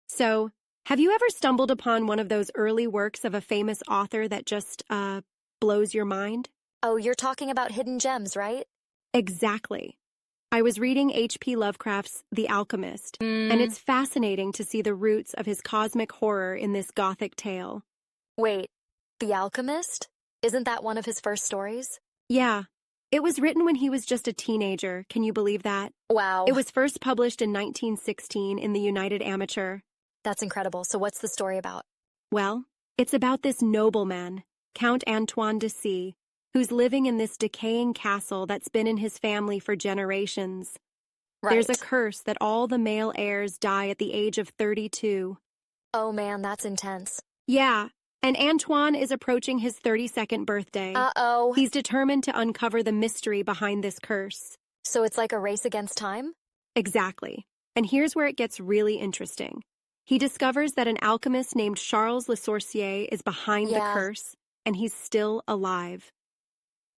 So, have you ever stumbled upon one of those early works of a famous author that just, blows your mind? Oh, you're talking about hidden gems, right? Exactly. I was reading H.P. Lovecraft's The Alchemist, and it's fascinating to see the roots of his cosmic horror in this gothic tale. Wait, The Alchemist? Isn't that one of his first stories? Yeah, it was written when he was just a teenager, can you believe that? Wow. It was first published in 1916 in the United Amateur. That's incredible. So what's the story about? Well, it's about this nobleman, Count Antoine de C., who's living in this decaying castle that's been in his family for generations. Right. There's a curse that all the male heirs die at the age of 32. Oh man, that's intense. Yeah, and Antoine is approaching his 32nd birthday. Uh-oh. He's determined to uncover the mystery behind this curse. So it's like a race against time? Exactly. And here's where it gets really interesting. He discovers that an alchemist named Charles Le Sorcier is behind the curse, and he's still alive.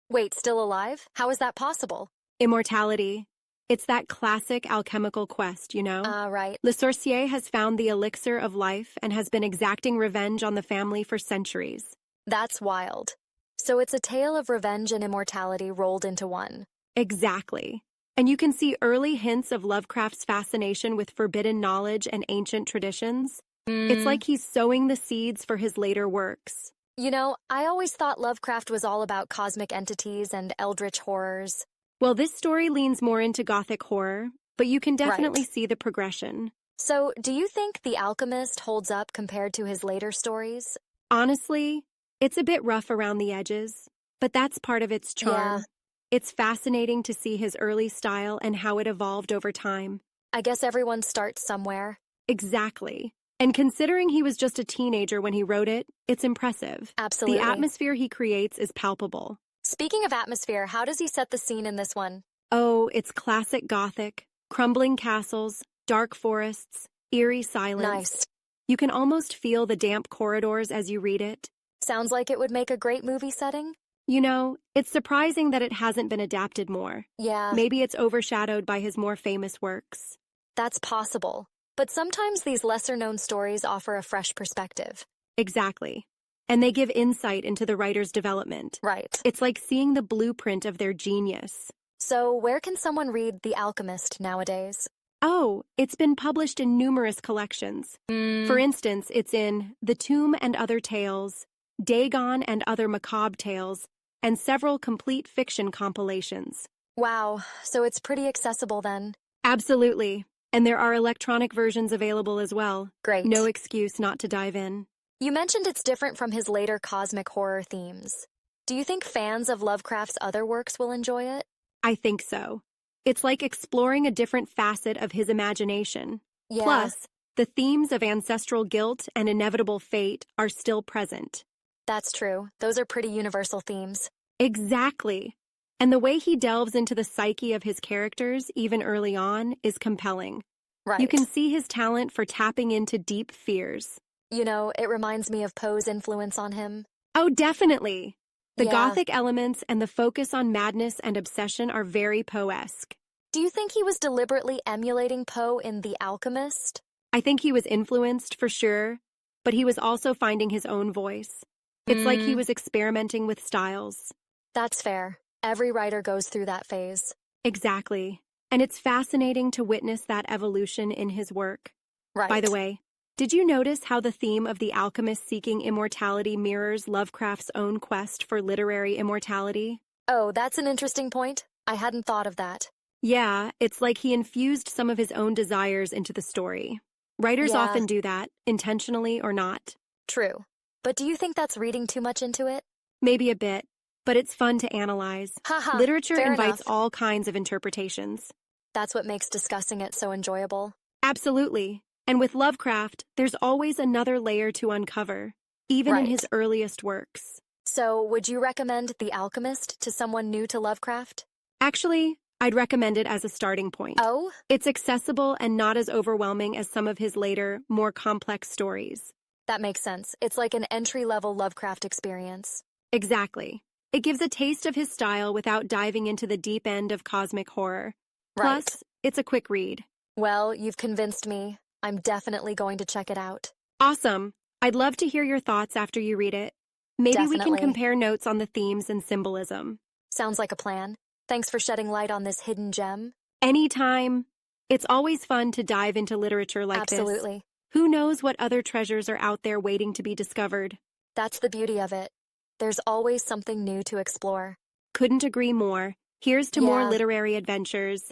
Wait, still alive? How is that possible? Immortality. It's that classic alchemical quest, you know? Right. Le Sorcier has found the elixir of life and has been exacting revenge on the family for centuries. That's wild. So it's a tale of revenge and immortality rolled into one. Exactly. And you can see early hints of Lovecraft's fascination with forbidden knowledge and ancient traditions. It's like he's sowing the seeds for his later works. You know, I always thought Lovecraft was all about cosmic entities and eldritch horrors. Well, this story leans more into gothic horror, but you can definitely see the progression. So, do you think The Alchemist holds up compared to his later stories? Honestly, it's a bit rough around the edges, but that's part of its charm. Yeah. It's fascinating to see his early style and how it evolved over time. I guess everyone starts somewhere. Exactly. And considering he was just a teenager when he wrote it, it's impressive. Absolutely. The atmosphere he creates is palpable. Speaking of atmosphere, how does he set the scene in this one? Oh, it's classic Gothic. Crumbling castles, dark forests, eerie silence. Nice. You can almost feel the damp corridors as you read it. Sounds like it would make a great movie setting. You know, it's surprising that it hasn't been adapted more. Yeah. Maybe it's overshadowed by his more famous works. That's possible. But sometimes these lesser-known stories offer a fresh perspective. Exactly. And they give insight into the writer's development. Right. It's like seeing the blueprint of their genius. So, where can someone read The Alchemist nowadays? Oh, it's been published in numerous collections. For instance, it's in The Tomb and Other Tales, Dagon and Other Macabre Tales, and several complete fiction compilations. Wow, so it's pretty accessible then. Absolutely. And there are electronic versions available as well. Great. No excuse not to dive in. You mentioned it's different from his later cosmic horror themes. Do you think fans of Lovecraft's other works will enjoy it? I think so. It's like exploring a different facet of his imagination. Yeah. Plus, the themes of ancestral guilt and inevitable fate are still present. That's true. Those are pretty universal themes. Exactly. And the way he delves into the psyche of his characters, even early on, is compelling. Right. You can see his talent for tapping into deep fears. You know, it reminds me of Poe's influence on him. Oh, definitely. The Yeah. Gothic elements and the focus on madness and obsession are very Poe-esque. Do you think he was deliberately emulating Poe in The Alchemist? I think he was influenced, for sure, but he was also finding his own voice. It's like he was experimenting with styles. That's fair. Every writer goes through that phase. Exactly. And it's fascinating to witness that evolution in his work. Right. By the way, did you notice how the theme of the alchemist seeking immortality mirrors Lovecraft's own quest for literary immortality? Oh, that's an interesting point. I hadn't thought of that. Yeah, it's like he infused some of his own desires into the story. Writers Yeah. often do that, intentionally or not. True. But do you think that's reading too much into it? Maybe a bit, but it's fun to analyze. Haha, Literature fair invites enough. all kinds of interpretations. That's what makes discussing it so enjoyable. Absolutely. And with Lovecraft, there's always another layer to uncover, even in Right. his earliest works. So, would you recommend The Alchemist to someone new to Lovecraft? Actually, I'd recommend it as a starting point. Oh? It's accessible and not as overwhelming as some of his later, more complex stories. That makes sense. It's like an entry-level Lovecraft experience. Exactly. It gives a taste of his style without diving into the deep end of cosmic horror. Right. Plus, it's a quick read. Well, you've convinced me. I'm definitely going to check it out. Awesome. I'd love to hear your thoughts after you read it. Maybe we can Definitely. compare notes on the themes and symbolism. Sounds like a plan. Thanks for shedding light on this hidden gem. Anytime. It's always fun to dive into literature like this. Absolutely. Who knows what other treasures are out there waiting to be discovered? That's the beauty of it. There's always something new to explore. Couldn't agree more. Here's to more Yeah. literary adventures.